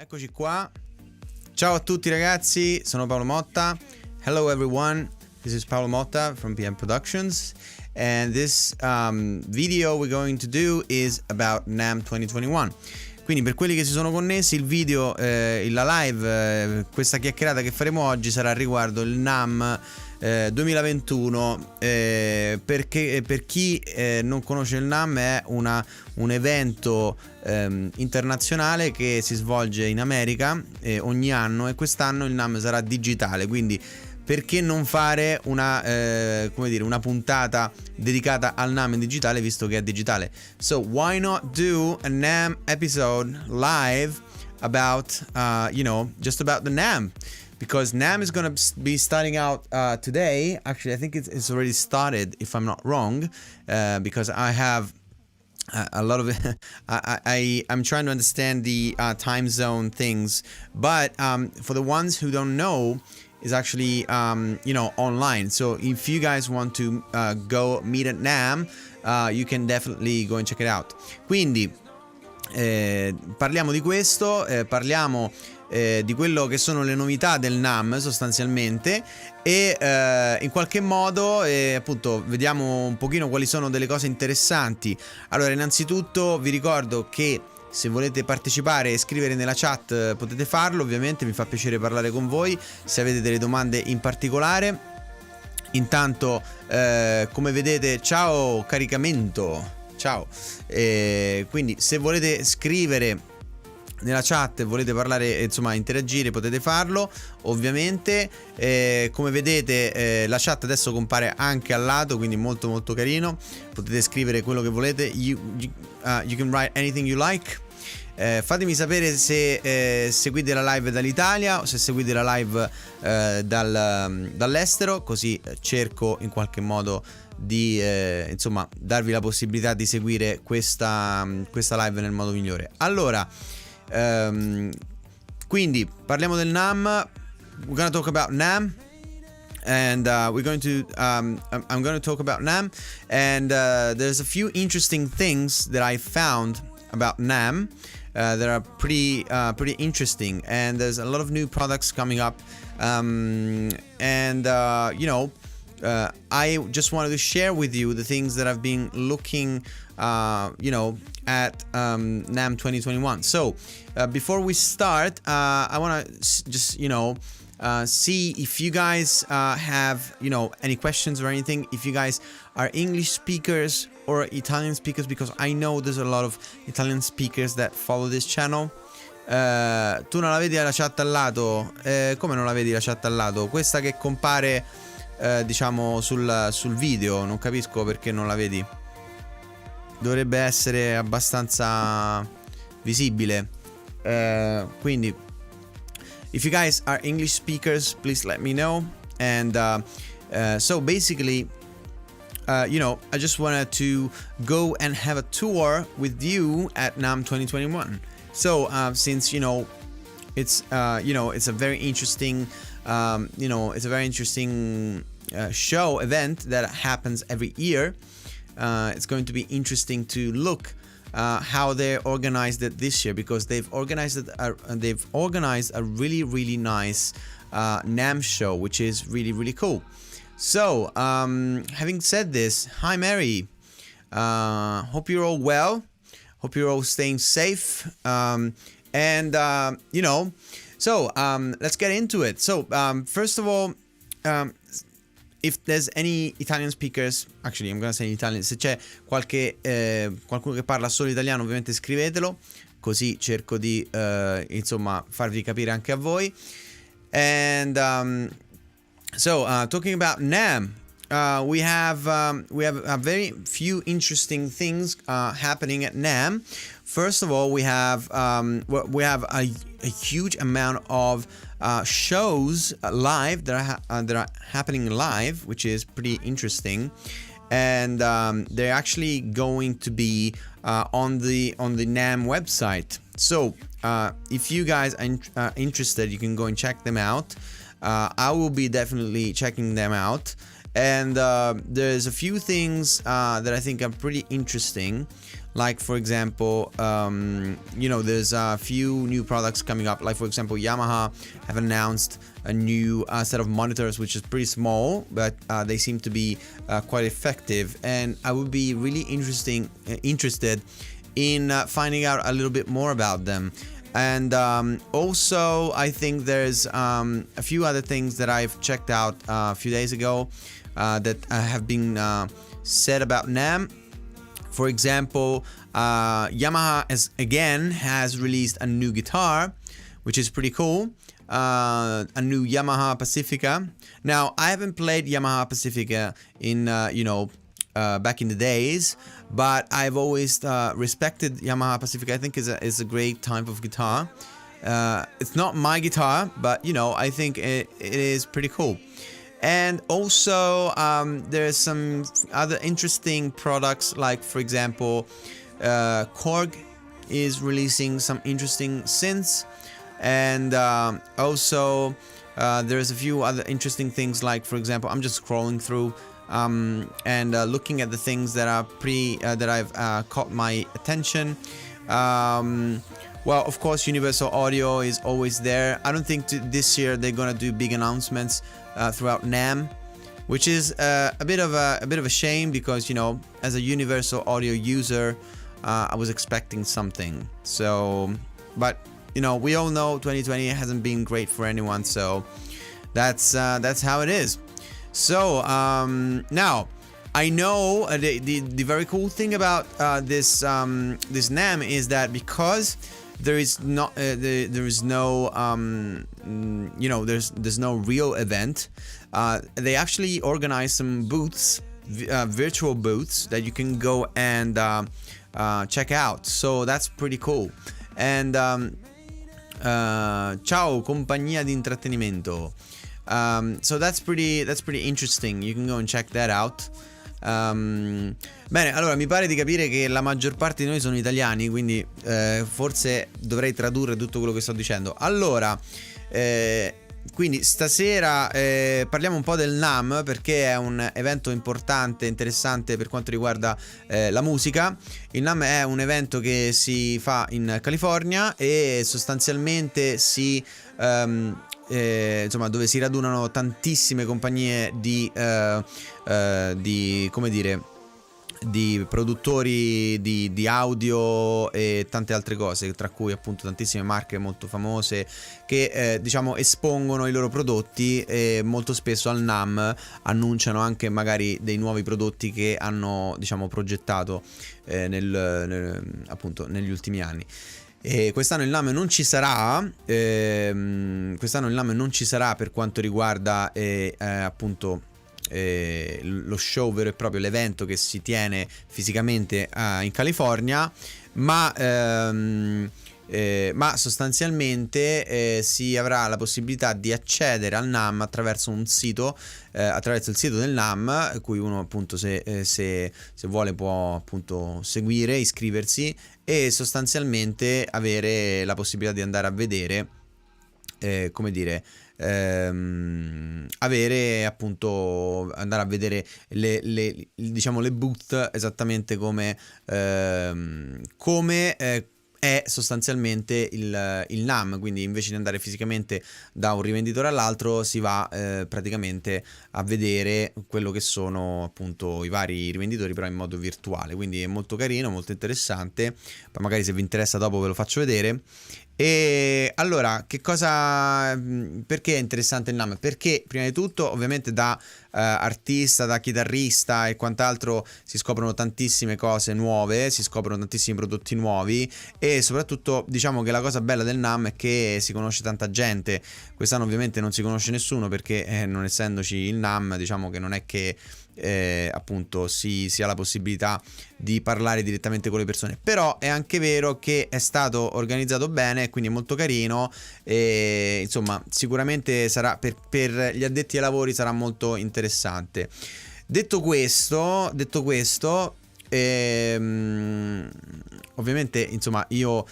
Eccoci qua. Ciao a tutti ragazzi, sono Paolo Motta. Hello everyone, this is Paolo Motta from PM Productions, and this video we're going to do is about Namm 2021. Quindi per quelli che si sono connessi, il video, la live, questa chiacchierata che faremo oggi sarà riguardo il Namm 2021, perché per chi non conosce il Namm è un evento internazionale che si svolge in America ogni anno, e quest'anno il Namm sarà digitale, quindi perché non fare una puntata dedicata al Namm in digitale, visto che è digitale? So why not do a Namm episode live about just about the Namm? Because Namm is going to be starting out today. Actually, I think it's already started, if I'm not wrong, because I have a lot of it. I'm trying to understand the time zone things, but for the ones who don't know, is actually online. So if you guys want to go meet at Namm, you can definitely go and check it out. Quindi parliamo di questo, parliamo di quello che sono le novità del Namm sostanzialmente, e in qualche modo appunto vediamo un pochino quali sono delle cose interessanti. Allora, innanzitutto vi ricordo che se volete partecipare e scrivere nella chat potete farlo, ovviamente mi fa piacere parlare con voi se avete delle domande in particolare. Intanto come vedete, ciao caricamento, ciao, quindi se volete scrivere nella chat, volete parlare, insomma interagire, potete farlo ovviamente. Come vedete la chat adesso compare anche al lato, quindi molto molto carino, potete scrivere quello che volete. You can write anything you like. Fatemi sapere se seguite la live dall'Italia o se seguite la live dall'estero, così cerco in qualche modo di darvi la possibilità di seguire questa live nel modo migliore. Allora, quindi parliamo del Namm. We're gonna talk about Namm, and I'm going to talk about Namm, and there's a few interesting things that I found about Namm that are pretty interesting, and there's a lot of new products coming up, I just wanted to share with you the things that I've been looking at Namm 2021. So before we start, I want to just see if you guys have any questions or anything, if you guys are English speakers or Italian speakers, because I know there's a lot of Italian speakers that follow this channel. Tu non la vedi la chat al lato? Come non la vedi la chat al lato? Questa che compare sul video, non capisco perché non la vedi. Dovrebbe essere abbastanza visibile. Quindi if you guys are English speakers, please let me know. And so basically I just wanted to go and have a tour with you at Namm 2021. So since it's it's a very interesting show event that happens every year. It's going to be interesting to look how they organized it this year, because they've organized a really nice Namm show, which is really cool. So having said this, hi Mary, hope you're all well, hope you're all staying safe, so let's get into it. So first of all, if there's any Italian speakers, actually I'm gonna say in Italian, se c'è qualcuno che parla solo italiano, ovviamente scrivetelo, così cerco di farvi capire anche a voi. And talking about Namm, we have a very few interesting things happening at Namm. First of all, we have a huge amount of shows live that are happening live, which is pretty interesting, and they're actually going to be on the Namm website. So if you guys are interested, you can go and check them out. I will be definitely checking them out, And there's a few things that I think are pretty interesting. Like, for example, there's a few new products coming up. Like, for example, Yamaha have announced a new set of monitors, which is pretty small, but they seem to be quite effective. And I would be really interested in finding out a little bit more about them. And also, I think there's a few other things that I've checked out a few days ago that have been said about Namm. For example, Yamaha has released a new guitar, which is pretty cool. A new Yamaha Pacifica. Now, I haven't played Yamaha Pacifica in back in the days, but I've always respected Yamaha Pacifica. I think is a great type of guitar. It's not my guitar, but I think it is pretty cool. And also, there's some other interesting products, like, for example, Korg is releasing some interesting synths. And also, there's a few other interesting things, like, for example, I'm just scrolling through and looking at the things that are that I've caught my attention. Well, of course, Universal Audio is always there. I don't think this year they're gonna do big announcements throughout Namm, which is a bit of a shame, because as a Universal Audio user, I was expecting something. So, but we all know 2020 hasn't been great for anyone. So that's how it is. So now, I know the very cool thing about this Namm is that because there's no real event, they actually organize some booths, virtual booths that you can go and check out. So that's pretty cool. And ciao compagnia di intrattenimento. So that's pretty interesting. You can go and check that out. Bene, allora mi pare di capire che la maggior parte di noi sono italiani, quindi forse dovrei tradurre tutto quello che sto dicendo. Allora, quindi stasera parliamo un po' del Namm, perché è un evento importante, interessante per quanto riguarda la musica. Il Namm è un evento che si fa in California e sostanzialmente dove si radunano tantissime compagnie di produttori di audio e tante altre cose, tra cui appunto tantissime marche molto famose che espongono i loro prodotti, e molto spesso al Namm annunciano anche magari dei nuovi prodotti che hanno progettato appunto negli ultimi anni. E quest'anno il Namm non ci sarà. Quest'anno il Namm non ci sarà per quanto riguarda appunto lo show vero e proprio, l'evento che si tiene fisicamente in California, ma sostanzialmente si avrà la possibilità di accedere al Namm attraverso un sito, attraverso il sito del Namm, cui uno appunto se vuole può appunto seguire, iscriversi e sostanzialmente avere la possibilità di andare a vedere avere appunto, andare a vedere le booth, esattamente come è sostanzialmente il Namm. Quindi invece di andare fisicamente da un rivenditore all'altro, si va praticamente a vedere quello che sono appunto i vari rivenditori, però in modo virtuale. Quindi è molto carino, molto interessante. Poi magari, se vi interessa, dopo ve lo faccio vedere. E allora, perché è interessante il Namm? Perché prima di tutto, ovviamente, da artista, da chitarrista e quant'altro, si scoprono tantissime cose nuove, si scoprono tantissimi prodotti nuovi, e soprattutto diciamo che la cosa bella del Namm è che si conosce tanta gente. Quest'anno ovviamente non si conosce nessuno, perché non essendoci il Namm, diciamo che non è che appunto si ha la possibilità di parlare direttamente con le persone. Però è anche vero che è stato organizzato bene, quindi è molto carino, e insomma sicuramente sarà per gli addetti ai lavori sarà molto interessante. Detto questo, ovviamente insomma io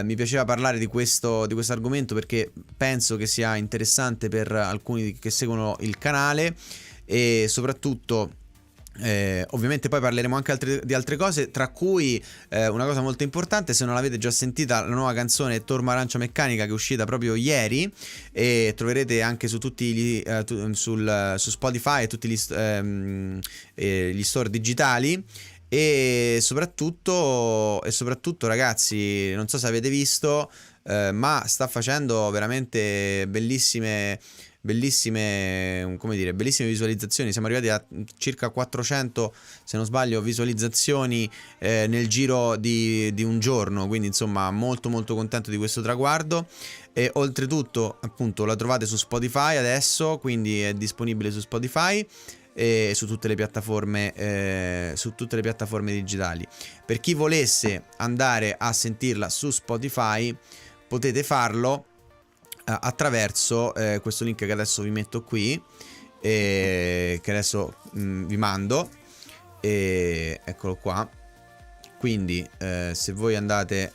mi piaceva parlare di questo argomento, perché penso che sia interessante per alcuni che seguono il canale. e soprattutto ovviamente poi parleremo anche di altre cose, tra cui una cosa molto importante, se non l'avete già sentita, la nuova canzone Torma Arancia Meccanica, che è uscita proprio ieri, e troverete anche su tutti su Spotify e tutti gli store digitali. E soprattutto ragazzi, non so se avete visto, ma sta facendo veramente bellissime, come dire, bellissime visualizzazioni. Siamo arrivati a circa 400, se non sbaglio, visualizzazioni nel giro di un giorno, quindi insomma molto molto contento di questo traguardo. E oltretutto appunto la trovate su Spotify adesso, quindi è disponibile su Spotify e su tutte le piattaforme digitali. Per chi volesse andare a sentirla su Spotify, potete farlo attraverso questo link che adesso vi metto qui, che adesso vi mando, eccolo qua. Quindi se voi andate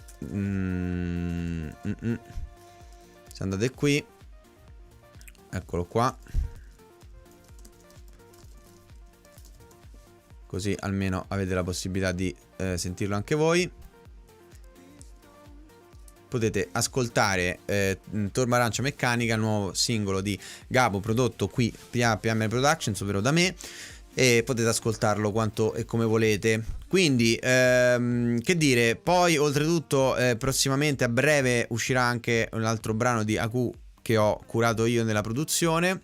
se andate qui, eccolo qua, così almeno avete la possibilità di sentirlo anche voi. Potete ascoltare Torma Arancia Meccanica, il nuovo singolo di Gabo, prodotto qui PM Productions, ovvero da me, e potete ascoltarlo quanto e come volete. Quindi che dire, poi oltretutto prossimamente a breve uscirà anche un altro brano di Aku che ho curato io nella produzione,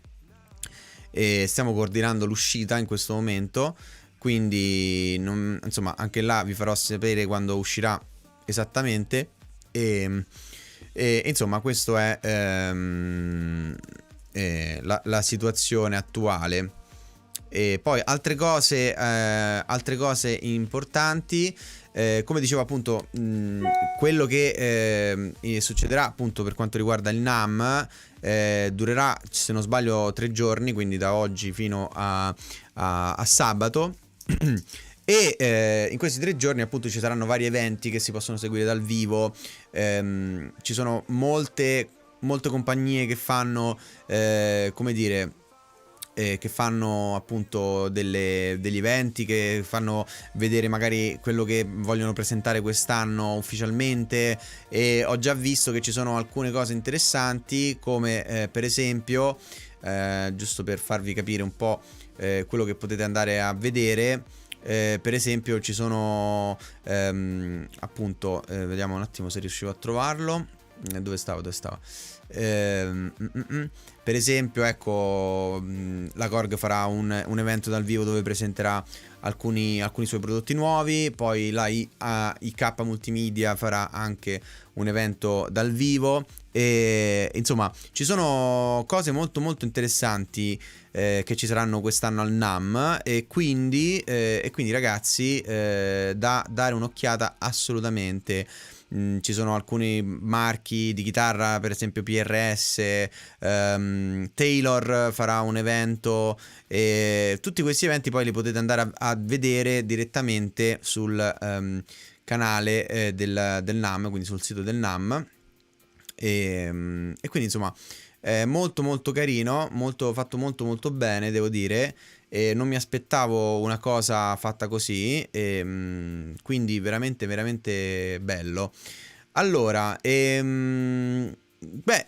e stiamo coordinando l'uscita in questo momento, quindi insomma anche là vi farò sapere quando uscirà esattamente. E insomma questo è la situazione attuale. E poi altre cose importanti, come dicevo appunto, quello che succederà appunto per quanto riguarda il Namm durerà, se non sbaglio, 3 giorni, quindi da oggi fino a sabato. E in questi 3 giorni appunto ci saranno vari eventi che si possono seguire dal vivo. Ci sono molte compagnie che fanno come dire, che fanno appunto degli eventi, che fanno vedere magari quello che vogliono presentare quest'anno ufficialmente, e ho già visto che ci sono alcune cose interessanti, come per esempio, giusto per farvi capire un po' quello che potete andare a vedere, per esempio ci sono appunto vediamo un attimo se riuscivo a trovarlo. Dove stava? Per esempio, ecco, la Korg farà un evento dal vivo dove presenterà alcuni suoi prodotti nuovi. Poi la IK Multimedia farà anche un evento dal vivo. E insomma ci sono cose molto molto interessanti che ci saranno quest'anno al Namm, e quindi ragazzi, da dare un'occhiata assolutamente. Ci sono alcuni marchi di chitarra, per esempio PRS, Taylor farà un evento, e tutti questi eventi poi li potete andare a vedere direttamente sul canale del Namm, quindi sul sito del Namm, e quindi insomma è molto molto carino, fatto molto molto bene, devo dire. E non mi aspettavo una cosa fatta così, quindi veramente veramente bello. Allora,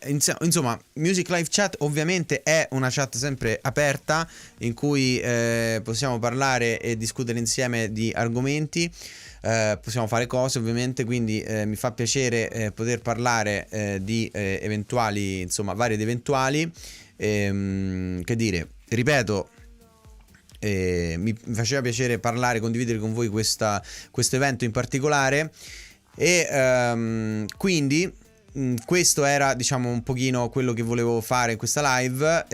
insomma, Music Live Chat ovviamente è una chat sempre aperta in cui possiamo parlare e discutere insieme di argomenti. Possiamo fare cose ovviamente, quindi mi fa piacere poter parlare di eventuali, insomma, vari ed eventuali. Che dire, ripeto, mi faceva piacere parlare, condividere con voi questo evento in particolare, e quindi questo era, diciamo, un pochino quello che volevo fare in questa live.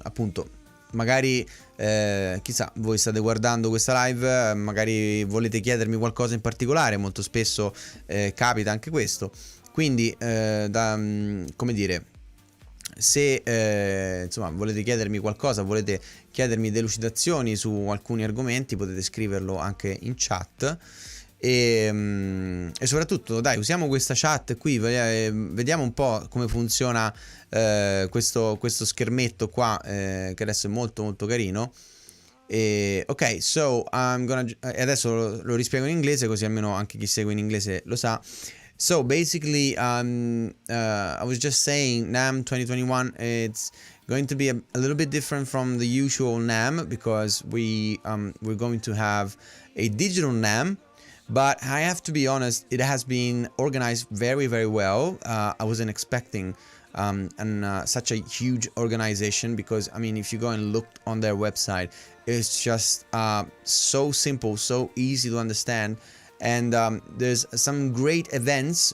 Appunto, magari chissà, voi state guardando questa live, magari volete chiedermi qualcosa in particolare, molto spesso capita anche questo, quindi come dire, se insomma volete chiedermi qualcosa, volete chiedermi delucidazioni su alcuni argomenti, potete scriverlo anche in chat, e soprattutto dai, usiamo questa chat qui, vediamo un po' come funziona questo schermetto qua, che adesso è molto molto carino. Ok, so adesso lo rispiego in inglese, così almeno anche chi segue in inglese lo sa. So basically, I was just saying, Namm 2021, it's going to be a little bit different from the usual Namm, because we're going to have a digital Namm. But I have to be honest, it has been organized very, very well. I wasn't expecting such a huge organization, because I mean, if you go and look on their website, it's just so simple, so easy to understand, and there's some great events,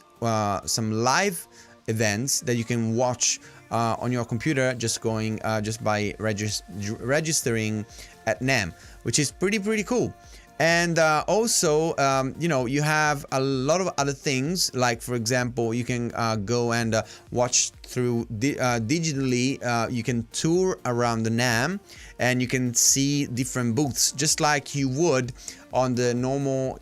some live events that you can watch on your computer, just by registering at Namm, which is pretty cool. And also, you have a lot of other things, like for example, you can go and watch through digitally. You can tour around the Namm, and you can see different booths, just like you would on the normal,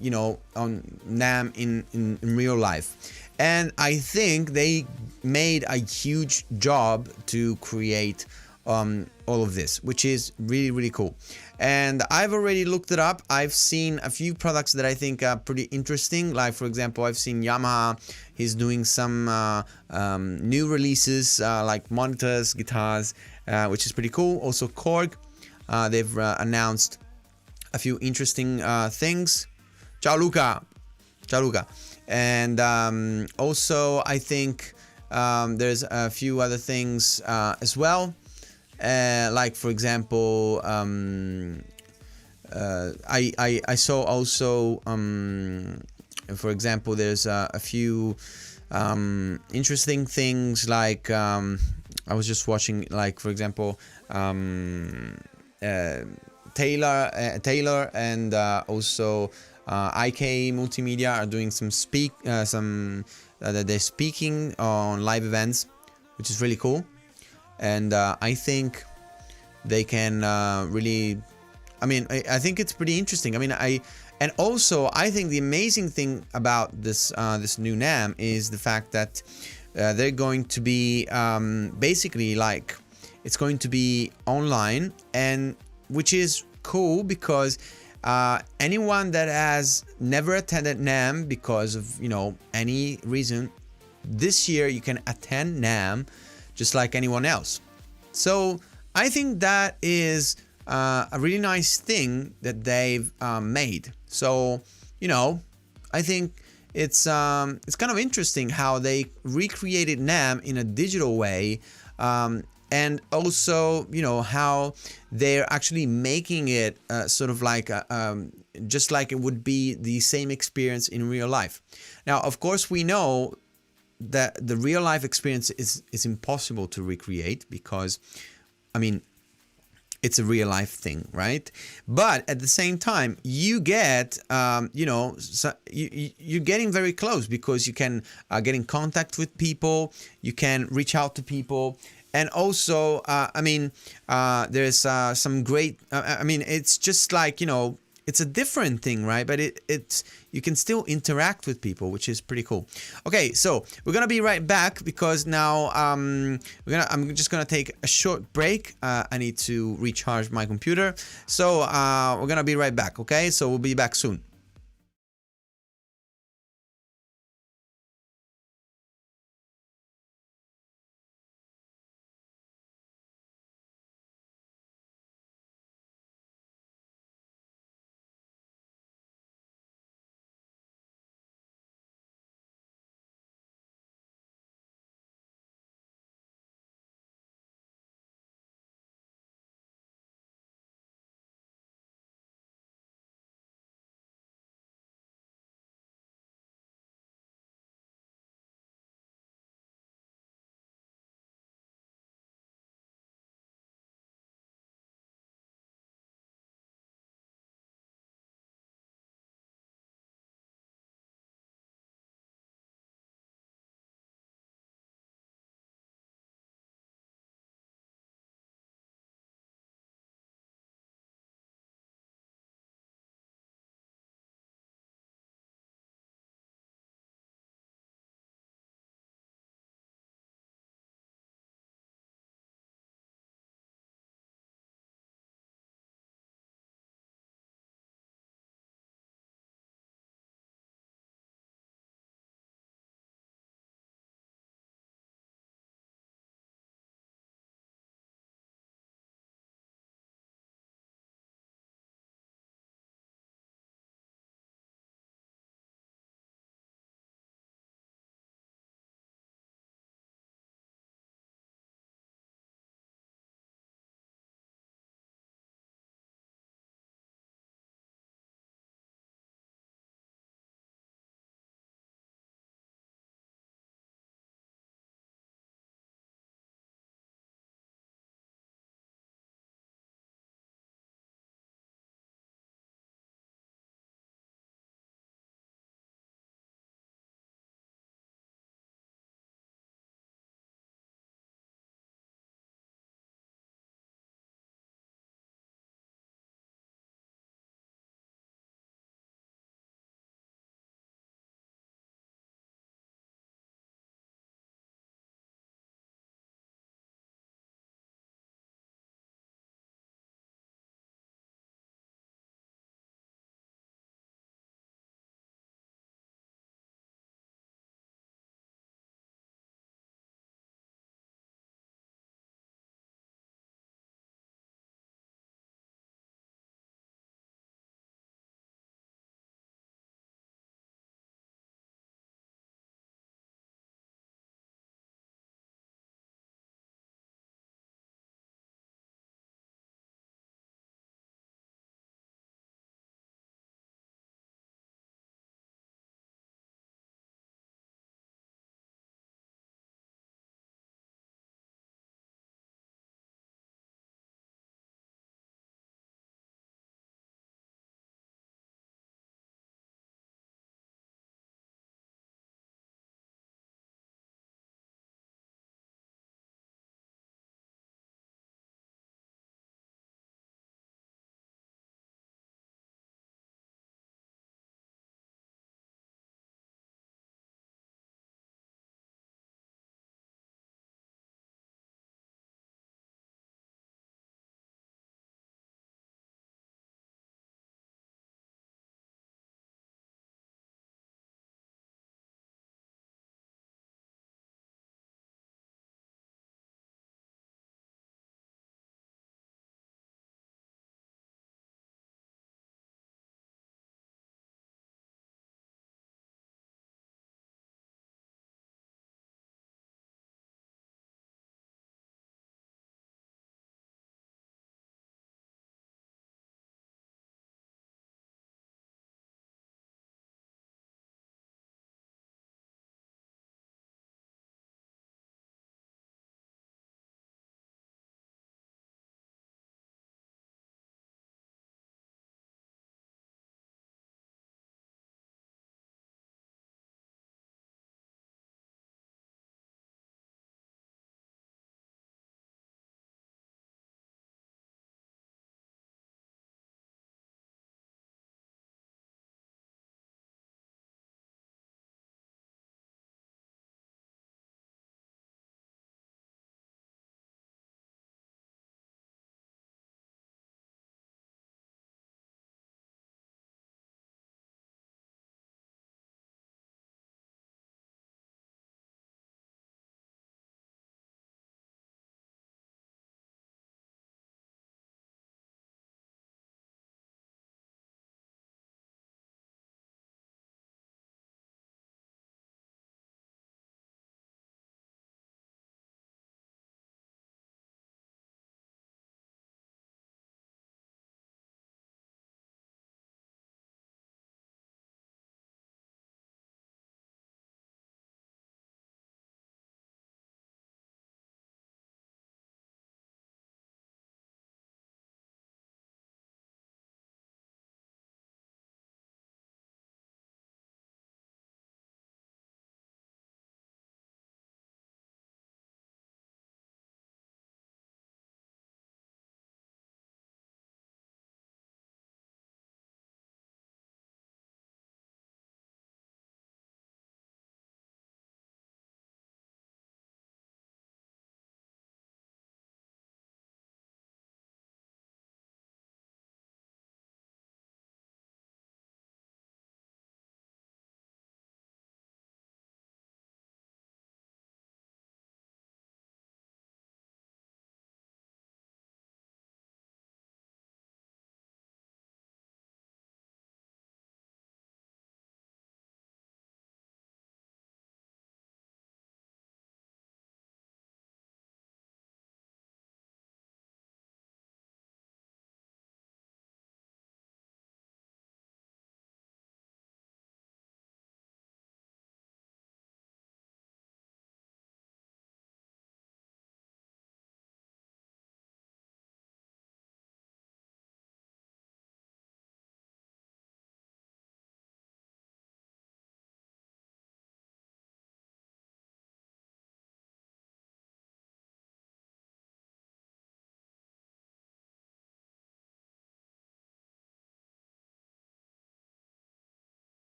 on Namm in real life. And I think they made a huge job to create all of this, which is really cool. And I've already looked it up. I've seen a few products that I think are pretty interesting. Like for example, I've seen Yamaha. He's doing some new releases, like monitors, guitars, which is pretty cool. Also Korg, they've announced a few interesting things. Ciao Luca. Ciao Luca. And also I think there's a few other things as well. Like for example, I saw also, for example, there's a few interesting things, like I was just watching, like for example, Taylor and also IK Multimedia are doing they're speaking on live events, which is really cool. And I think they can really, I mean, I think it's pretty interesting. I mean, and also I think the amazing thing about this new Namm is the fact that they're going to be basically, like, it's going to be online, and which is cool, because anyone that has never attended Namm because of any reason, this year you can attend Namm just like anyone else. So I think that is a really nice thing that they've made. So I think it's kind of interesting how they recreated Namm in a digital way, and also how they're actually making it sort of like just like it would be the same experience in real life. Now, of course, we know that the real life experience is impossible to recreate, because I mean, it's a real life thing, right? But at the same time, you get you're getting very close, because you can get in contact with people, you can reach out to people, and also there's some great it's just like it's a different thing, right? But it's you can still interact with people, which is pretty cool. Okay, so we're gonna be right back, because now I'm just gonna take a short break. I need to recharge my computer, so we're gonna be right back. Okay, so we'll be back soon.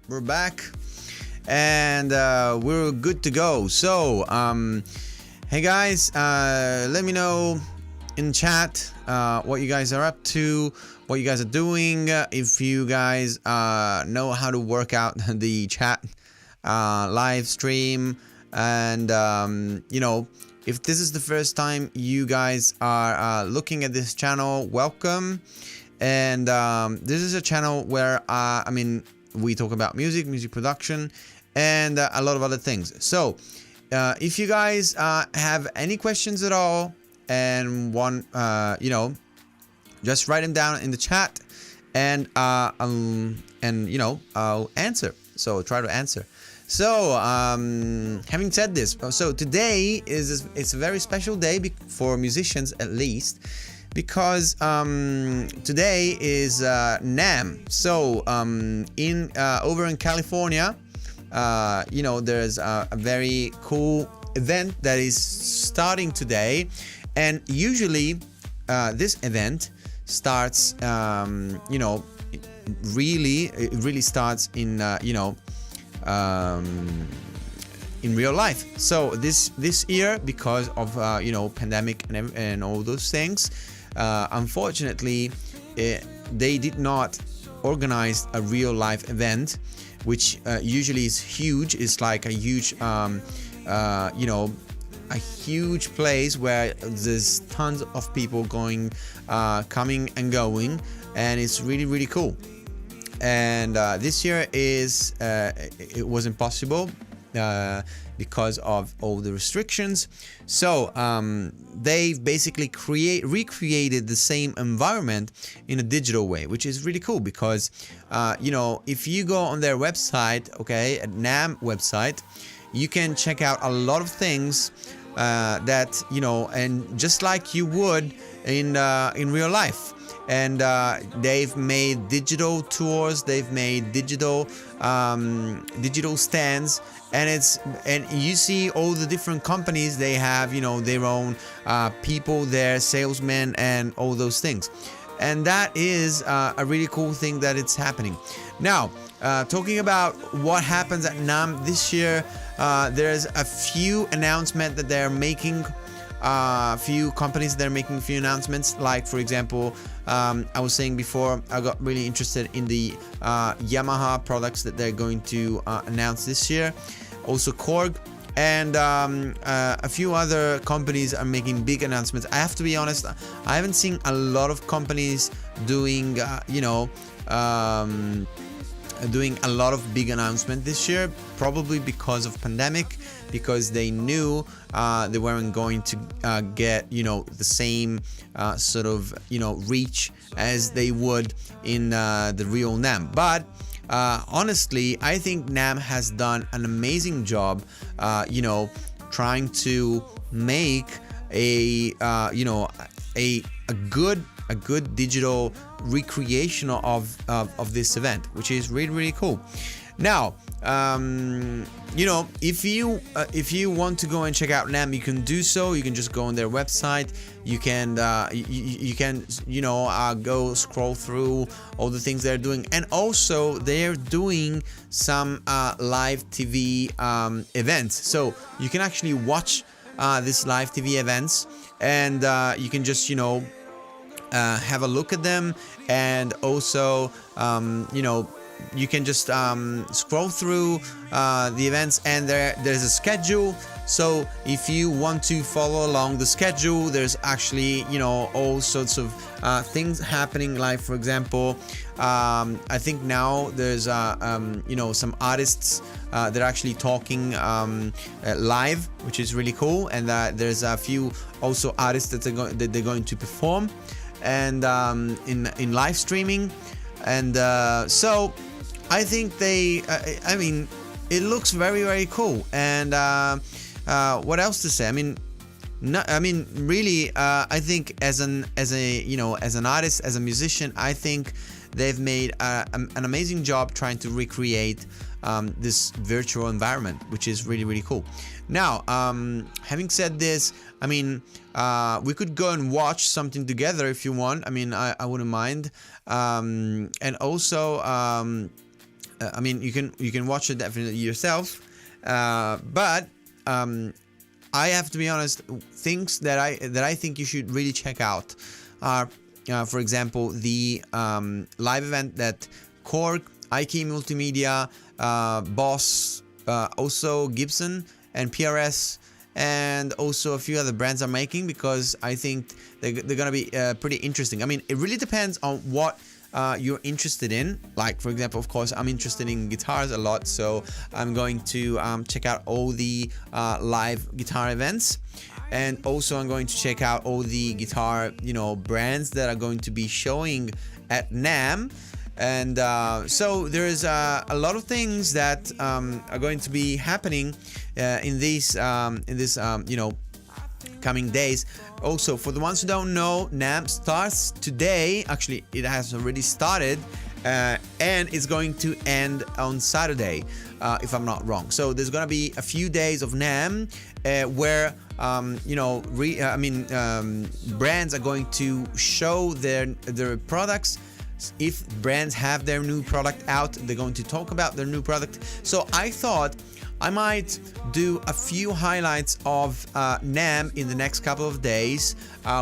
we're back, and we're good to go. So, hey guys, let me know in chat what you guys are up to, what you guys are doing. If you guys know how to work out the chat live stream, and if this is the first time you guys are looking at this channel, welcome. And this is a channel where we talk about music production, and a lot of other things. So if you guys have any questions at all and want just write them down in the chat, and I'll answer. So try to answer. So having said this, so today it's a very special day for musicians, at least, because today is Namm. So over in California, there's a very cool event that is starting today, and usually this event starts it really starts in real life. So this year, because of pandemic and all those things, unfortunately they did not organize a real life event, which usually is huge. It's like a huge a huge place where there's tons of people coming and going, and it's really, really cool. And this year it was impossible because of all the restrictions. So they've basically recreated the same environment in a digital way, which is really cool, because if you go on their website, okay, at Namm website, you can check out a lot of things that and just like you would in real life. And they've made digital tours, they've made digital stands, and you see all the different companies. They have their own people there, salesmen, and all those things. And that is a really cool thing that it's happening. Now, talking about what happens at Namm this year, there's a few announcements that they're making. Few companies that are making a few announcements, like for example, I was saying before, I got really interested in the Yamaha products that they're going to announce this year. Also Korg, and a few other companies are making big announcements. I have to be honest, I haven't seen a lot of companies doing doing a lot of big announcements this year, probably because of pandemic, because they knew they weren't going to get the same sort of reach as they would in the real Namm. But honestly, I think Namm has done an amazing job trying to make a good digital recreation of this event, which is really, really cool. Now, if you want to go and check out Namm, you can do so. You can just go on their website. You can go scroll through all the things they're doing, and also they're doing some live TV events. So you can actually watch these live TV events, and you can just have a look at them, and also you can just scroll through the events, and there's a schedule. So if you want to follow along the schedule, there's actually all sorts of things happening. Like for example, I think now there's some artists that are actually talking live, which is really cool, and there's a few also artists that they're going to perform and in live streaming. And so I think it looks very, very cool. And what else to say? Really, I think as an artist, as a musician, I think they've made an amazing job trying to recreate this virtual environment, which is really, really cool. Now, having said this, we could go and watch something together if you want. I wouldn't mind. And also, I mean, you can watch it definitely yourself, but I have to be honest. Things that I think you should really check out are, for example, the live event that Korg, IK Multimedia, Boss, also Gibson and PRS, and also a few other brands are making, because I think they're gonna be pretty interesting. I mean, it really depends on what you're interested in. Like, for example, of course, I'm interested in guitars a lot, so I'm going to check out all the live guitar events, and also I'm going to check out all the guitar, brands that are going to be showing at Namm. And so there's a lot of things that are going to be happening in this coming days. Also, for the ones who don't know, Namm starts today. Actually, it has already started, and it's going to end on Saturday, if I'm not wrong. So there's gonna be a few days of Namm where brands are going to show their products. If brands have their new product out, they're going to talk about their new product. So I thought I might do a few highlights of Namm in the next couple of days,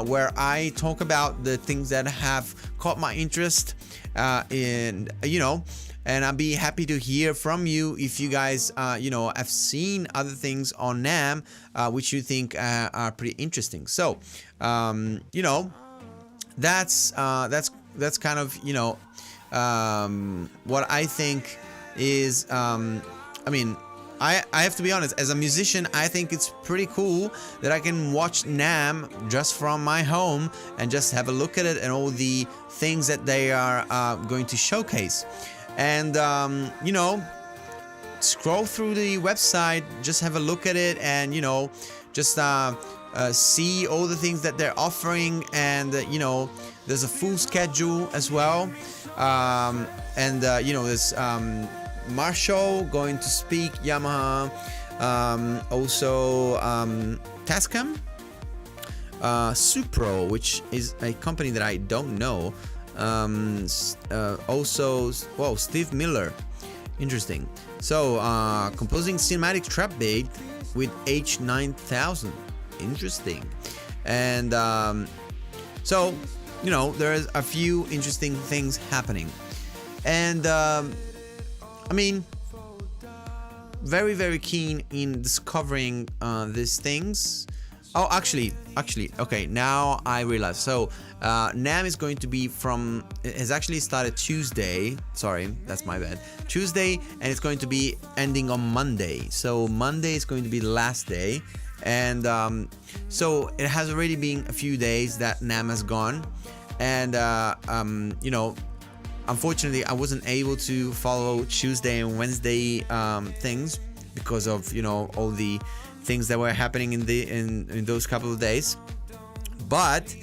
where I talk about the things that have caught my interest, and I'll be happy to hear from you if you guys have seen other things on Namm which you think are pretty interesting. So that's kind of what I think is I have to be honest, as a musician, I think it's pretty cool that I can watch Namm just from my home and just have a look at it and all the things that they are going to showcase. And scroll through the website, just have a look at it, and just see all the things that they're offering. And there's a full schedule as well, there's Marshall going to speak, Yamaha, also Tascam, Supro, which is a company that I don't know, also Steve Miller, interesting. So composing cinematic trap beat with H9000, interesting. And so there's a few interesting things happening. And very, very keen in discovering these things. Oh, actually, okay, now I realize. So, Namm is going to be it has actually started Tuesday. Sorry, that's my bad. Tuesday, and it's going to be ending on Monday. So, Monday is going to be the last day. And so, it has already been a few days that Namm has gone. And, unfortunately, I wasn't able to follow Tuesday and Wednesday things because of all the things that were happening in those couple of days. But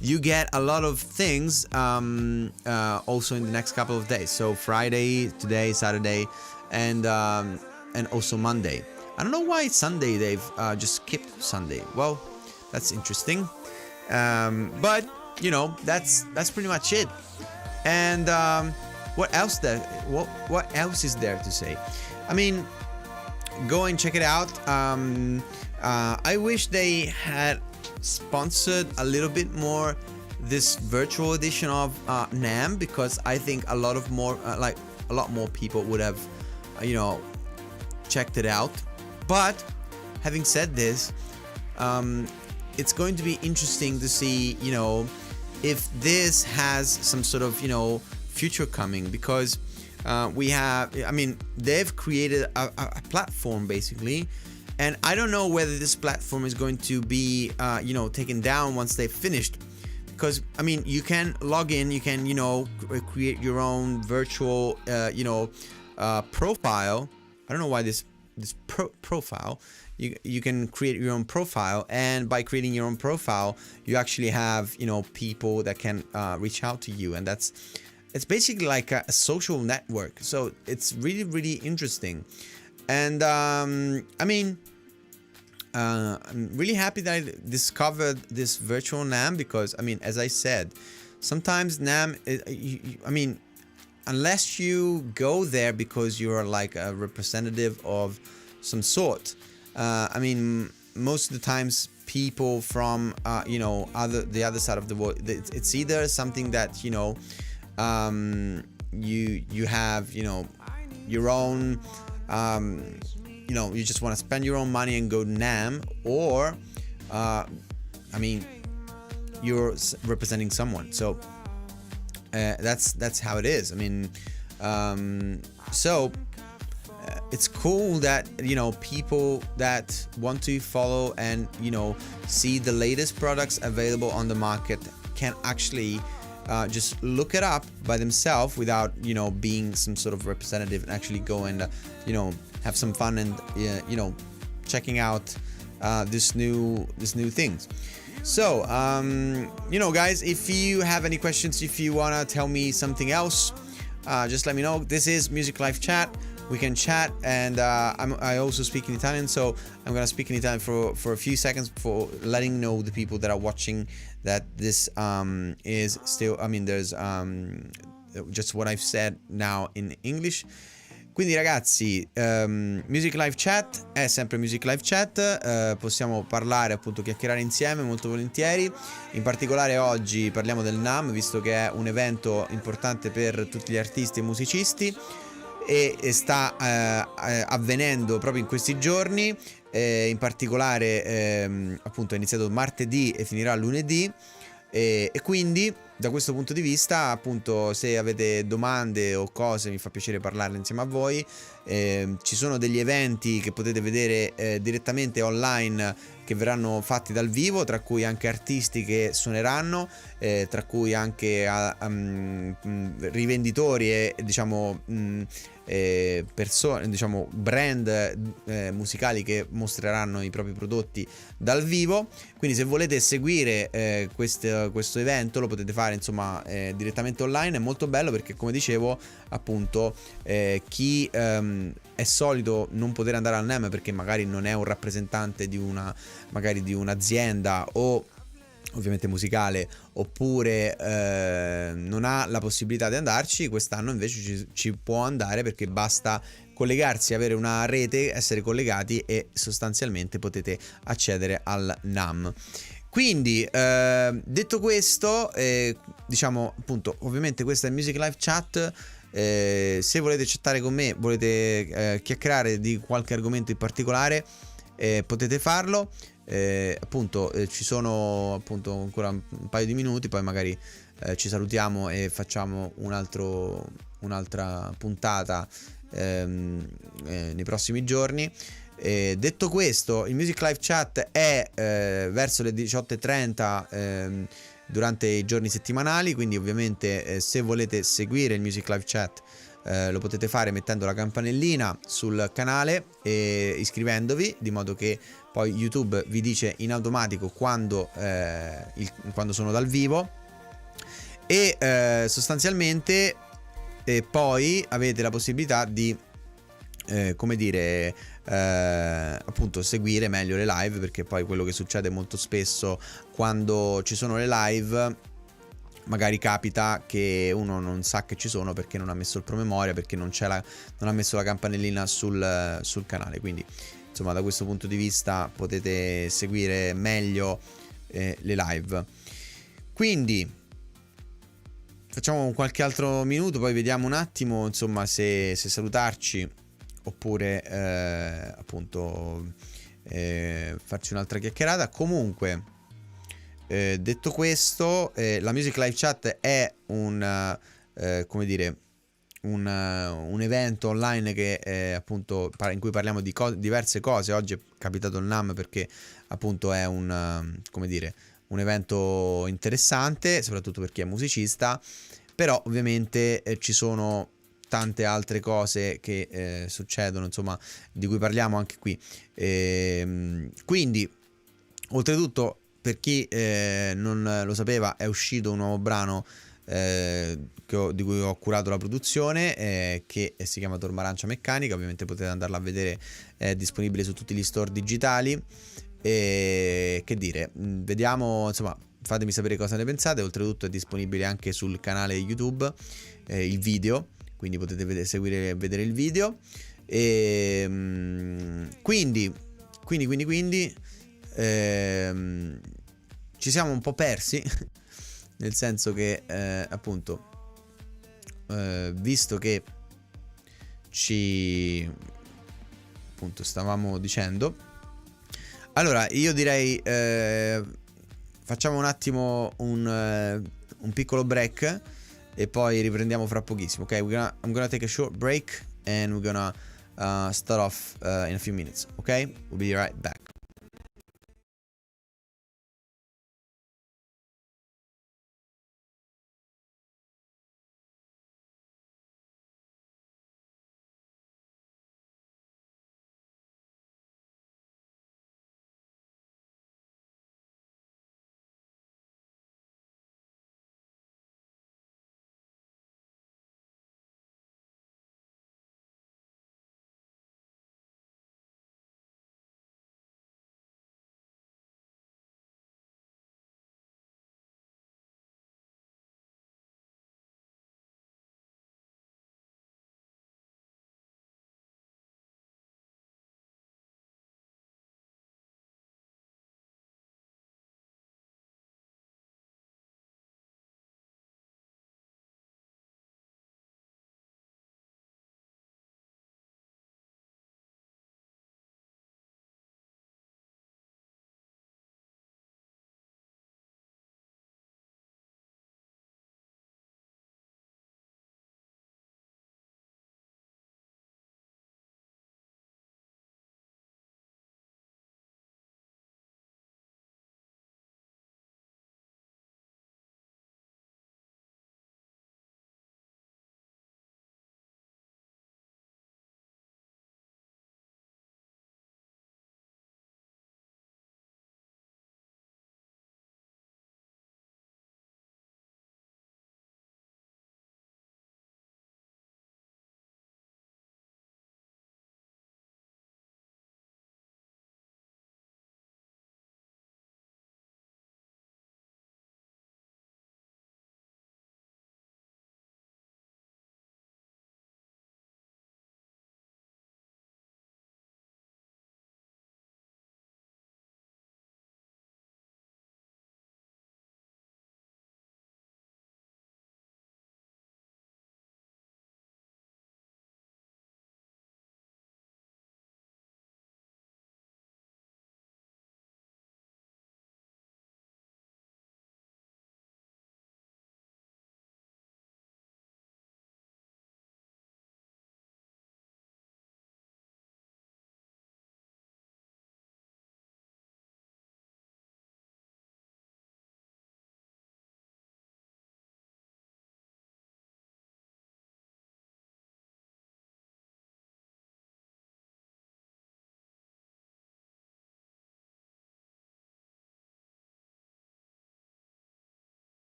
you get a lot of things also in the next couple of days. So Friday, today, Saturday, and also Monday. I don't know why Sunday they've just skipped Sunday. Well, that's interesting. But that's pretty much it. And what else is there to say? Go and check it out. I wish they had sponsored a little bit more this virtual edition of Namm, because I think a lot more people would have checked it out. But having said this, it's going to be interesting to see if this has some sort of future coming, because they've created a platform basically, and I don't know whether this platform is going to be taken down once they've finished, because you can log in, you can create your own virtual profile. I don't know why this profile. You can create your own profile, and by creating your own profile, you actually have people that can reach out to you, and it's basically like a social network. So it's really, really interesting. And I'm really happy that I discovered this virtual Namm, because as I said, sometimes Namm unless you go there because you're like a representative of some sort. I mean, most of the times people from the other side of the world, it's either something that you have your own, you just want to spend your own money and go to Namm, or I mean, you're representing someone. So that's how it is. I mean, it's cool that people that want to follow and see the latest products available on the market can actually just look it up by themselves without being some sort of representative, and actually go and have some fun and checking out this new things. So guys, if you have any questions, if you wanna tell me something else, just let me know. This is Music Live Chat. We can chat, and I also speak in Italian, so I'm gonna speak in Italian for a few seconds for letting know the people that are watching that this is still, I mean, there's just what I've said now in English. Quindi ragazzi, Music Live Chat è sempre Music Live Chat, possiamo parlare, appunto, chiacchierare insieme molto volentieri. In particolare oggi parliamo del Namm, visto che è un evento importante per tutti gli artisti e musicisti, e sta avvenendo proprio in questi giorni. In particolare appunto è iniziato martedì e finirà lunedì, e quindi da questo punto di vista, appunto, se avete domande o cose, mi fa piacere parlarne insieme a voi. Ci sono degli eventi che potete vedere direttamente online, che verranno fatti dal vivo, tra cui anche artisti che suoneranno, tra cui anche rivenditori e persone, brand musicali che mostreranno i propri prodotti dal vivo. Quindi se volete seguire questo evento lo potete fare direttamente online. È molto bello perché, come dicevo, appunto, chi è solito non poter andare al Namm perché magari non è un rappresentante di un'azienda o ovviamente musicale, oppure non ha la possibilità di andarci, quest'anno invece ci può andare, perché basta collegarsi, avere una rete, essere collegati, e sostanzialmente potete accedere al Namm. Quindi detto questo, appunto, ovviamente questa è Music Live Chat. Se volete chattare con me, volete chiacchierare di qualche argomento in particolare, potete farlo. Ci sono appunto ancora un paio di minuti, poi magari ci salutiamo e facciamo un'altra puntata nei prossimi giorni. Detto questo, il Music Live Chat è verso le 18:30 durante i giorni settimanali, quindi ovviamente se volete seguire il Music Live Chat lo potete fare mettendo la campanellina sul canale e iscrivendovi, di modo che poi YouTube vi dice in automatico quando sono dal vivo, e sostanzialmente poi avete la possibilità di appunto seguire meglio le live, perché poi quello che succede molto spesso quando ci sono le live, magari capita che uno non sa che ci sono perché non ha messo il promemoria, perché non ha messo la campanellina sul canale. Quindi insomma, da questo punto di vista potete seguire meglio le live. Quindi facciamo qualche altro minuto, poi vediamo un attimo, insomma, se salutarci oppure appunto farci un'altra chiacchierata. Comunque, detto questo, la Music Live Chat è un evento online che appunto in cui parliamo di diverse cose. Oggi è capitato il Namm perché appunto è un evento interessante, soprattutto per chi è musicista, però ovviamente ci sono tante altre cose che succedono, insomma, di cui parliamo anche qui. Quindi, oltretutto, per chi non lo sapeva, è uscito un nuovo brano di cui ho curato la produzione, che si chiama Tormarancia Meccanica. Ovviamente potete andarla a vedere, è disponibile su tutti gli store digitali. E che dire, vediamo, insomma, fatemi sapere cosa ne pensate. Oltretutto è disponibile anche sul canale YouTube il video, quindi potete seguire e vedere il video. E quindi ci siamo un po' persi nel senso che appunto visto che appunto stavamo dicendo, allora io direi facciamo un attimo un piccolo break e poi riprendiamo fra pochissimo. Ok, I'm gonna take a short break and we're gonna start off in a few minutes. Ok, we'll be right back.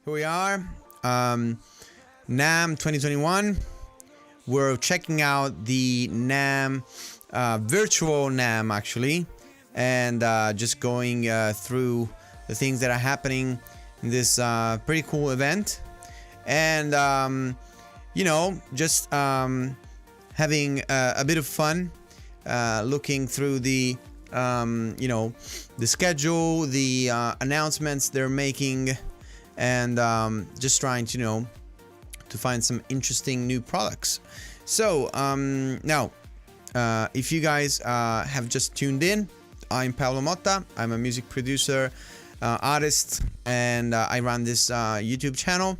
Here we are, Namm 2021. We're checking out the Namm, virtual Namm actually, and just going through the things that are happening in this pretty cool event, and just having a bit of fun, looking through the the schedule, the announcements they're making, and just trying to to find some interesting new products. So now, if you guys have just tuned in, I'm Paolo Motta. I'm a music producer, artist, and I run this YouTube channel,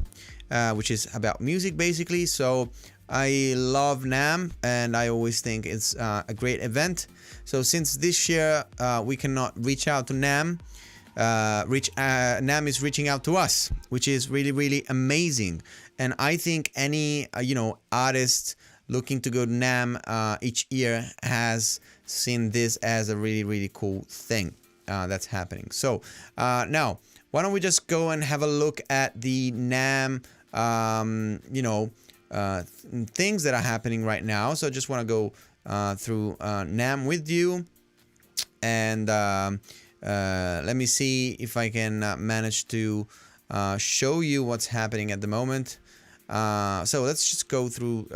which is about music basically. So I love Namm, and I always think it's a great event. So since this year we cannot reach out to Namm, Namm is reaching out to us, which is really amazing. And I think any artist looking to go to Namm each year has seen this as a really cool thing that's happening. So now, why don't we just go and have a look at the Namm things that are happening right now. So I just want to go through Namm with you, and let me see if I can manage to show you what's happening at the moment. So let's just go through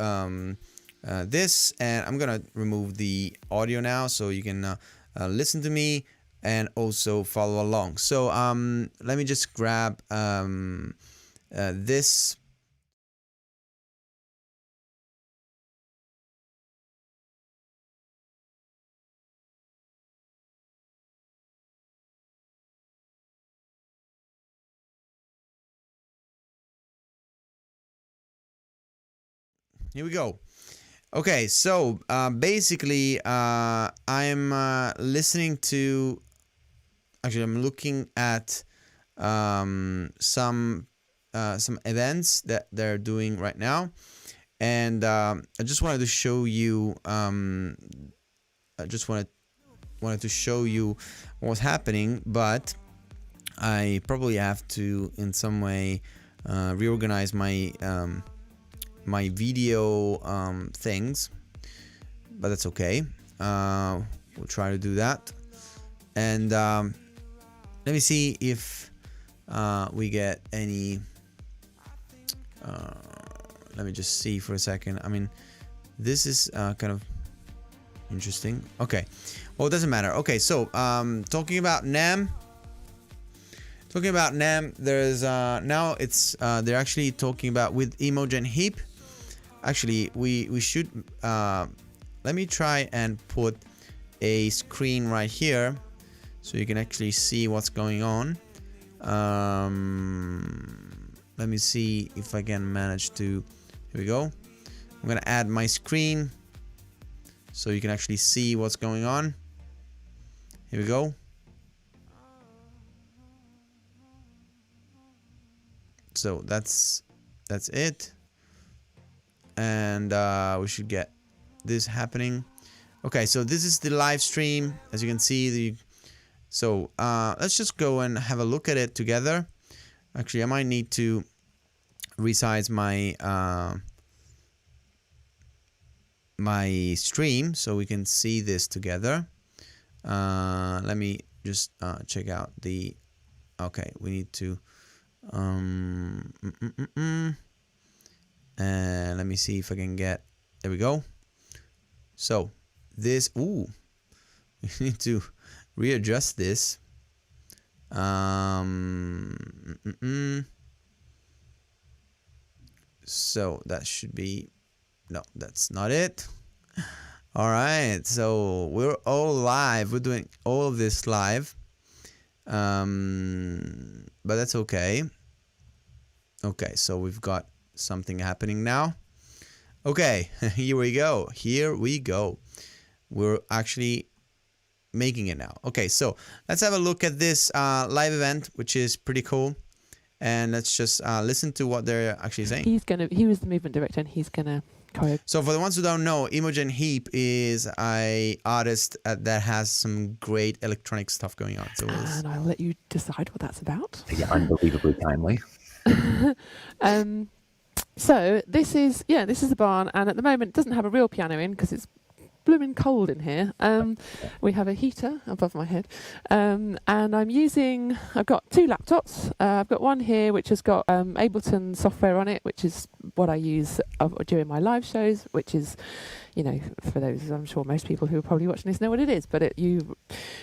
this, and I'm gonna remove the audio now so you can listen to me and also follow along. So let me just grab this. Here we go. Okay, so basically I'm listening to, actually I'm looking at some events that they're doing right now, and I just wanted to show you I just wanted to show you what's happening, but I probably have to in some way reorganize my my video things, but that's okay. We'll try to do that, and let me see if we get any. Let me just see for a second. I mean, this is kind of interesting. Okay, well, it doesn't matter. Okay, so talking about Namm. There's now it's they're actually talking about with Imogen Heap. Actually, we should let me try and put a screen right here so you can actually see what's going on. Let me see if I can manage to. Here we go. I'm gonna add my screen so you can actually see what's going on. Here we go. So that's it, and we should get this happening. Okay, so this is the live stream, as you can see. So let's just go and have a look at it together. Actually, I might need to resize my my stream so we can see this together. Let me just check out the. Okay, we need to. And let me see if I can get. There we go. So this. Ooh, we need to readjust this. So that should be. No, that's not it. All right, so we're all live. We're doing all of this live. But that's okay. Okay, so we've got something happening now. Okay, here we go. We're actually making it now. Okay, so let's have a look at this live event, which is pretty cool. And let's just listen to what they're actually saying. He was the movement director, and he's gonna choreo. So for the ones who don't know, Imogen Heap is a artist that has some great electronic stuff going on. So and I'll let you decide what that's about. Yeah, unbelievably timely. So this is the barn, and at the moment it doesn't have a real piano in because it's blooming cold in here. We have a heater above my head, and I've got 2 laptops. I've got one here which has got Ableton software on it, which is what I use during my live shows, which is, for those, I'm sure most people who are probably watching this know what it is, but you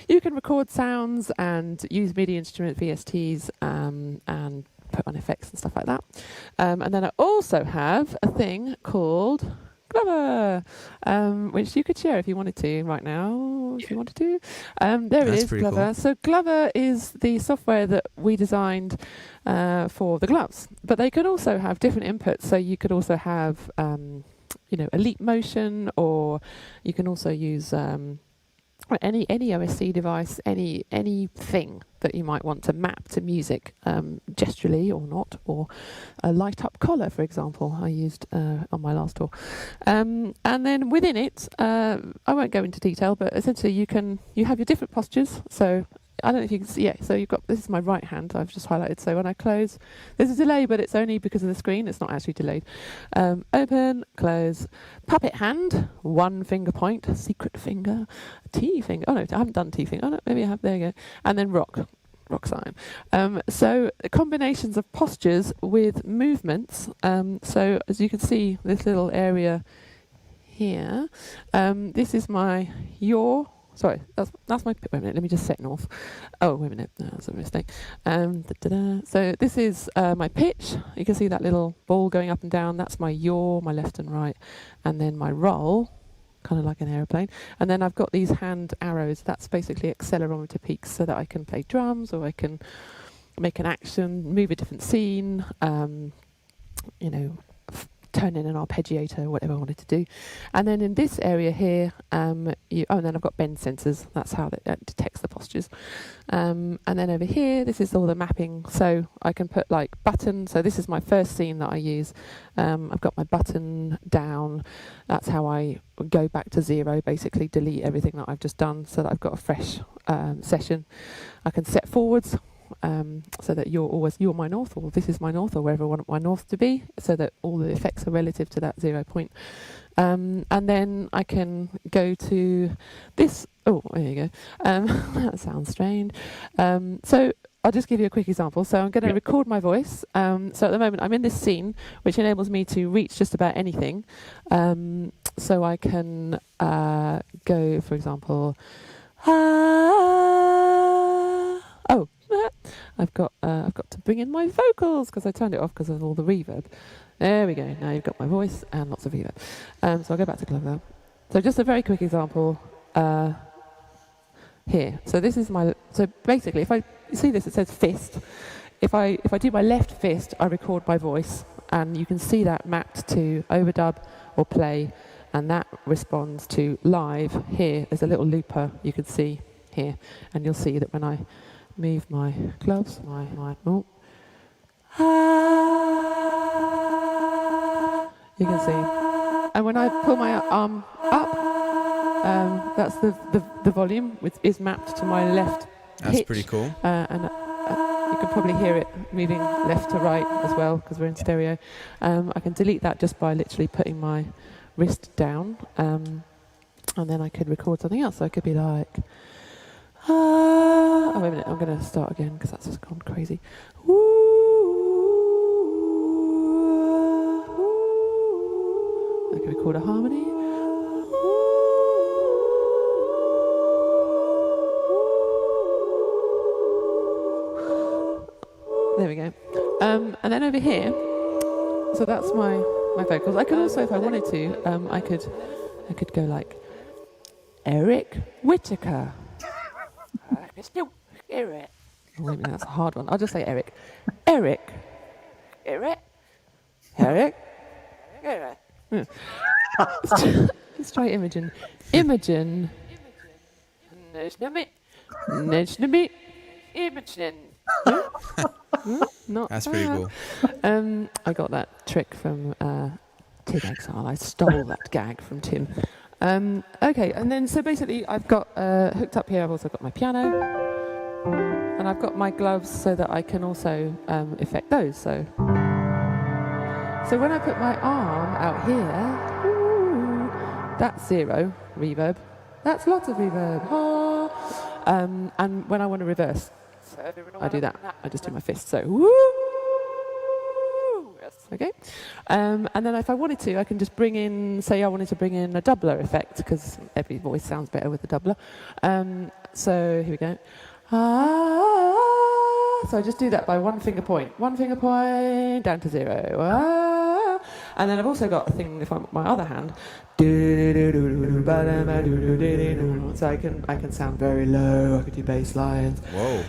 can record sounds and use MIDI instrument VSTs and put on effects and stuff like that. And then I also have a thing called Glover, which you could share if you wanted to right now, if you wanted to. There it is, Glover. Cool. So Glover is the software that we designed for the gloves, but they could also have different inputs. So you could also have, a leap motion, or you can also use any OSC device, anything that you might want to map to music, gesturally or not, or a light up collar, for example, I used on my last tour. And then within it, I won't go into detail, but essentially you have your different postures. So I don't know if you can see, so you've got, this is my right hand, I've just highlighted. So when I close, there's a delay, but it's only because of the screen, it's not actually delayed. Open, close, puppet hand, 1 finger point, secret finger, T finger, oh no, I haven't done T finger, oh no, maybe I have, there you go. And then rock sign. So combinations of postures with movements. So as you can see, this little area here, this is my yaw. Sorry, that's my. Wait a minute. Let me just set north. Oh, wait a minute. No, that's a mistake. So this is my pitch. You can see that little ball going up and down. That's my yaw, my left and right, and then my roll, kind of like an aeroplane. And then I've got these hand arrows. That's basically accelerometer peaks, so that I can play drums, or I can make an action, move a different scene. Turn in an arpeggiator, whatever I wanted to do. And then in this area here, and then I've got bend sensors. That's how that detects the postures. And then over here, this is all the mapping. So I can put like button. So this is my first scene that I use. I've got my button down. That's how I go back to 0, basically delete everything that I've just done, so that I've got a fresh session. I can set forwards. So that you're my north, or this is my north, or wherever I want my north to be, so that all the effects are relative to that 0 point. And then I can go to this. Oh, there you go. That sounds strange. So I'll just give you a quick example. So I'm going to record my voice. So at the moment I'm in this scene, which enables me to reach just about anything. So I can go, for example, I've got to bring in my vocals because I turned it off because of all the reverb. There we go. Now you've got my voice and lots of reverb. So I'll go back to Glover. So just a very quick example here. So this is my. So basically, if I see this, it says fist. If I do my left fist, I record my voice, and you can see that mapped to overdub or play, and that responds to live. Here, there's a little looper you can see here, and you'll see that when I move my gloves, you can see. And when I pull my arm up, that's the volume, which is mapped to my left pitch. That's pretty cool. And you can probably hear it moving left to right as well, because we're in stereo. I can delete that just by literally putting my wrist down, and then I could record something else. So I could be like, oh, wait a minute, I'm going to start again because that's just gone crazy. I can record a harmony. There we go. And then over here, so that's my vocals. I could also, if I wanted to, I could go like Eric Whittaker. Eric. Oh, wait a minute, that's a hard one. I'll just say Eric. Eric. Eric. Eric. Eric. Let's try Imogen. Imogen. Nejnami. Imogen. Not That's pretty cool. I got that trick from Tim Exile. I stole that gag from Tim. Okay, and then so basically I've got hooked up here, I've also got my piano. And I've got my gloves so that I can also effect those. So when I put my arm out here, ooh, that's 0 reverb. That's lots of reverb. And when I want to reverse, I do that. I just do my fist. So woo. Okay. And then if I wanted to, I can just bring in, say I wanted to bring in a doubler effect, because every voice sounds better with a doubler. So here we go. So I just do that by one finger point down to 0. And then I've also got a thing, if I'm my other hand, so I can sound very low. I can do bass lines. Whoa.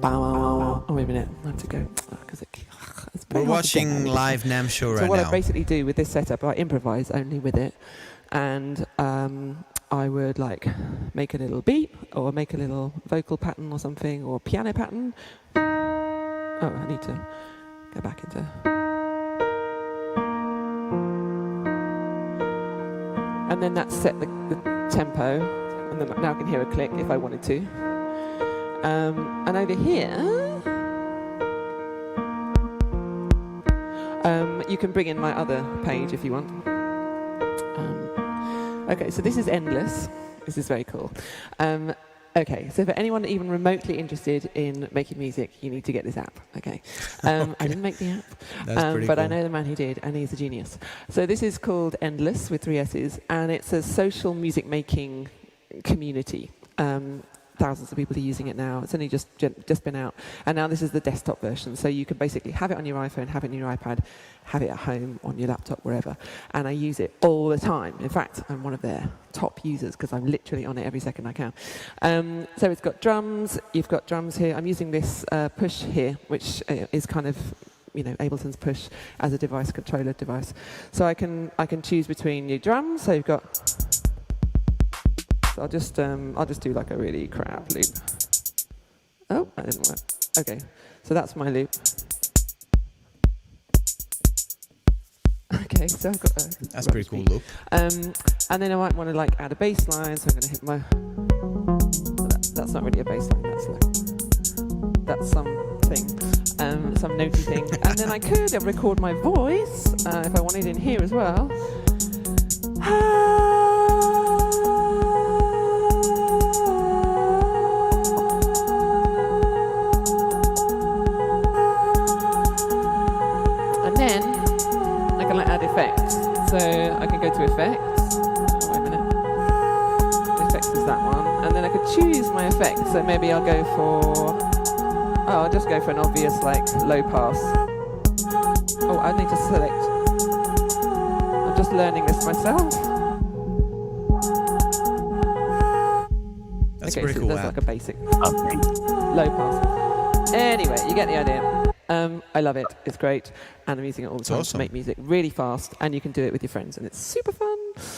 Oh, wait a minute, I have to go because we're watching live Namm show right now. So what I basically do with this setup, I improvise only with it, and I would like make a little beat or make a little vocal pattern or something, or piano pattern. Oh, I need to go back into. And then that set the tempo, and then now I can hear a click if I wanted to. And over here, you can bring in my other page if you want. Okay, so this is endless. This is very cool. Okay, so for anyone even remotely interested in making music, you need to get this app. Okay, I didn't make the app, but cool. I know the man who did, and he's a genius. So this is called Endless with 3 S's, and it's a social music making community. Thousands of people are using it now. It's only just been out. And now this is the desktop version. So you can basically have it on your iPhone, have it on your iPad, have it at home, on your laptop, wherever. And I use it all the time. In fact, I'm one of their top users because I'm literally on it every second I can. So it's got drums. You've got drums here. I'm using this push here, which is kind of, you know, Ableton's push as a device, controller device. So I can choose between your drums. So you've got... I'll just do like a really crap loop. Oh, that didn't work. Okay, so that's my loop. Okay, so I've got a... That's pretty cool loop. And then I might want to like add a bass line, so I'm going to hit my... That's not really a bass line, that's something, some notey thing. And then I could record my voice, if I wanted in here as well. Effects. So I can go to effects. Oh, wait a minute. Effects is that one. And then I could choose my effects. So maybe I'll go for... Oh, I'll just go for an obvious, like, low pass. Oh, I need to select... I'm just learning this myself. That's okay, pretty so cool. That's like a basic low pass. Anyway, you get the idea. I love it. It's great. And I'm using it all the time to make music really fast. And you can do it with your friends. And it's super fun.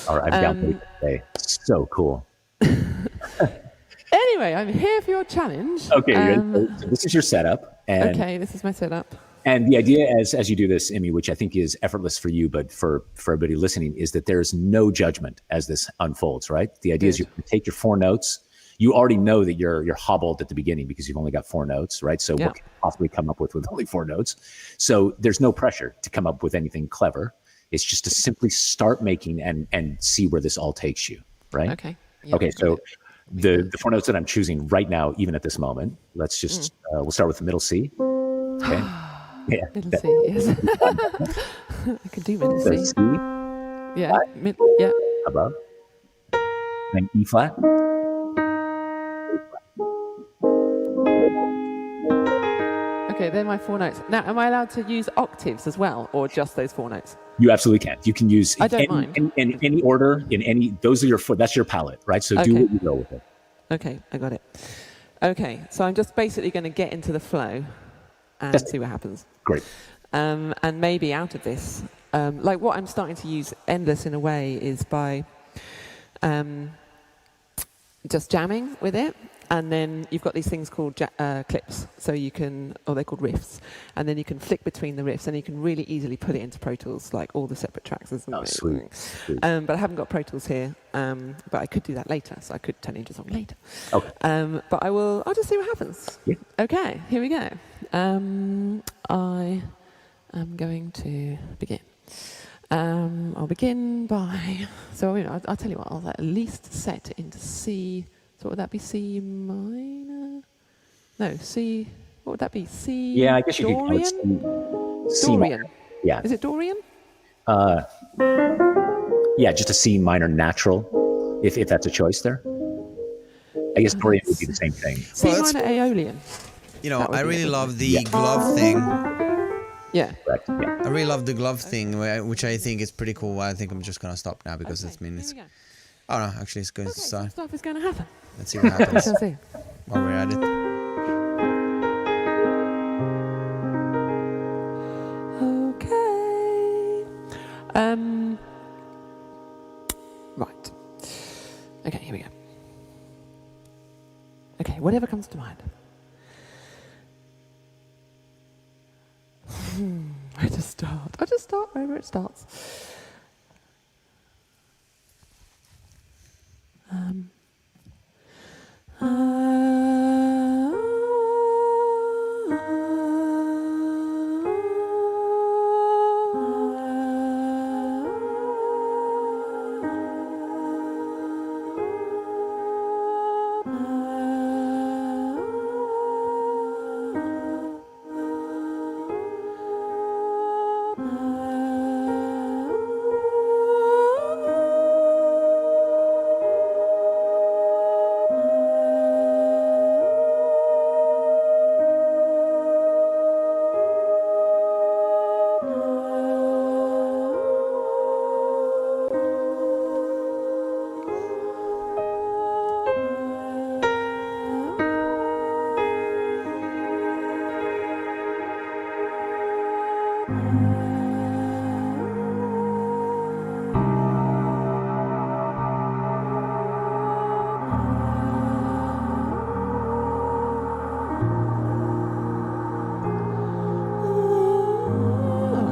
All right, I've got to say, so cool. Anyway, I'm here for your challenge. Okay, so this is your setup. And, okay, this is my setup. And the idea as you do this, Emmy, which I think is effortless for you, but for everybody listening, is that there's no judgment as this unfolds, right? The idea is you take your 4 notes. You already know that you're hobbled at the beginning because you've only got 4 notes, right? So what can you possibly come up with only 4 notes? So there's no pressure to come up with anything clever. It's just to simply start making and see where this all takes you, right? Okay. Yeah, okay, so the 4 notes that I'm choosing right now, even at this moment, let's just, we'll start with the middle C. Okay. Yeah. Middle C, yes. I can do middle C. C. Yeah. Yeah. Above. Then E flat. Okay, they're my 4 notes. Now, am I allowed to use octaves as well, or just those 4 notes? You absolutely can. You can use I don't mind. In any order, in any, those are your foot, that's your palette, right? So do what you go with it. Okay, I got it. Okay, so I'm just basically going to get into the flow and see what happens. Great. And maybe out of this, like what I'm starting to use Endless in a way is by just jamming with it. and then you've got these things called clips, so you can, or they're called riffs, and then you can flick between the riffs, and you can really easily put it into Pro Tools, like all the separate tracks. Oh, sweet. But I haven't got Pro Tools here, but I could do that later, so I could turn it into a song later. Okay. But I'll just see what happens. Yeah. Okay, here we go. I am going to begin. I'll begin by, so I'll tell you what, I'll at least set it into C. So what would that be? C minor? No, C. What would that be? C. Yeah, I guess you Dorian? could call it C Dorian. minor. Yeah. Is it Dorian? Yeah, just a C minor natural, if that's a choice there. I guess Dorian would be the same thing. C Well, minor Aeolian. I really love the glove thing. Yeah. Correct. Yeah. I really love the glove thing, which I think is pretty cool. I think I'm just gonna stop now because it's Here it's. we go. Oh no, actually, it's going to Okay, some start. stuff is going to happen. Let's see what We happens shall see. while we're at it. Okay. Right. Okay, here we go. Okay, whatever comes to mind. Where to start? I'll just start wherever it starts.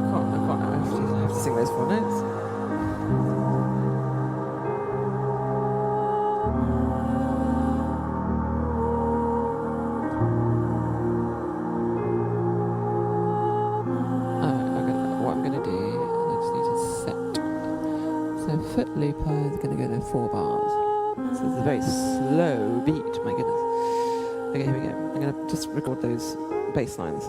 I have to sing those 4 notes. What I'm going to do, I just need to set. So foot looper is going to go to 4 bars. So it's a very slow beat, my goodness. Okay, here we go. I'm going to just record those bass lines.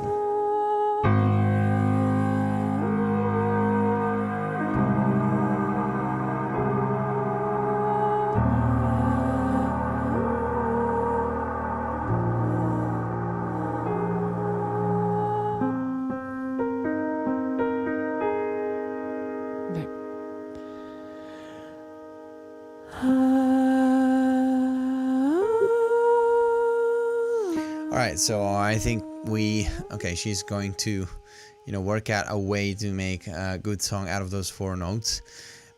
All right, so I think she's going to, work out a way to make a good song out of those 4 notes.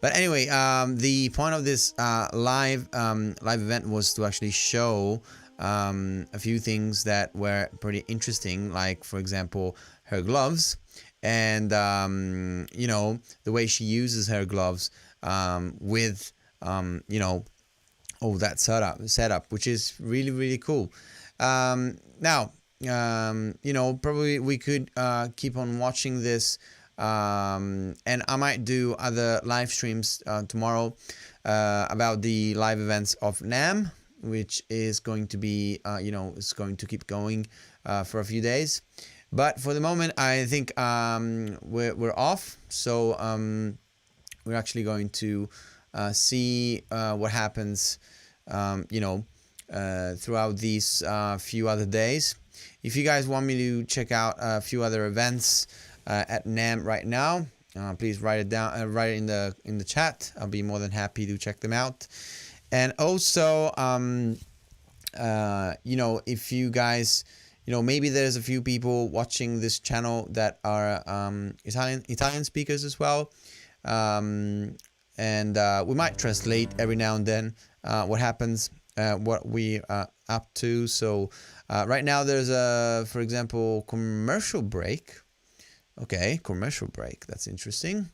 But anyway, the point of this live event was to actually show a few things that were pretty interesting, like, for example, her gloves and, the way she uses her gloves with, that setup, which is really, really cool. Now, probably we could keep on watching this, and I might do other live streams tomorrow about the live events of Namm, which is going to be, is going to keep going for a few days. But for the moment, I think we're off. So we're actually going to see what happens, throughout these few other days. If you guys want me to check out a few other events at Namm right now, please write it down, write it in the chat. I'll be more than happy to check them out. And also, if you guys, maybe there's a few people watching this channel that are Italian speakers as well, and we might translate every now and then what happens. What we up to. So right now there's a, for example, commercial break. Okay, commercial break. That's interesting.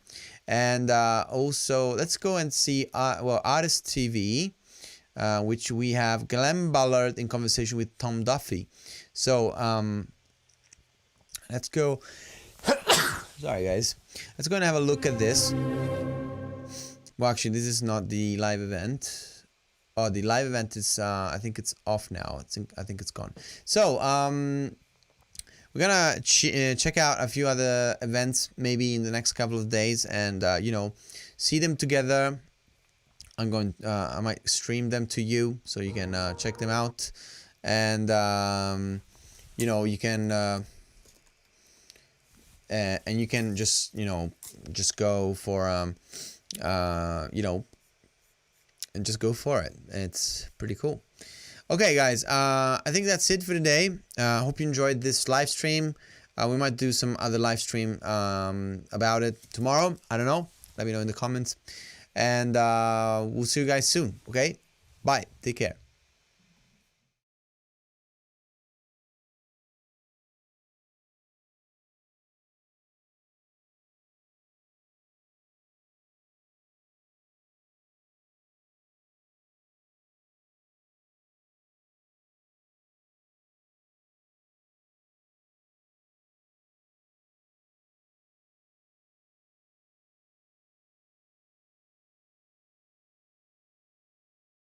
And also, let's go and see, Artist TV, which we have Glenn Ballard in conversation with Tom Duffy. So let's go. Sorry, guys. Let's go and have a look at this. Well, actually, this is not the live event. Oh, the live event is, I think it's off now. I think it's gone. So, we're gonna check out a few other events maybe in the next couple of days, and you know, see them together. I'm going. I might stream them to you so you can check them out, and you know, you can and you can just, you know, just go for you know, and just go for it. It's pretty cool. Okay, guys, I think that's it for today. Hope you enjoyed this live stream. We might do some other live stream about it tomorrow. I don't know. Let me know in the comments. And we'll see you guys soon, okay? Bye. Take care.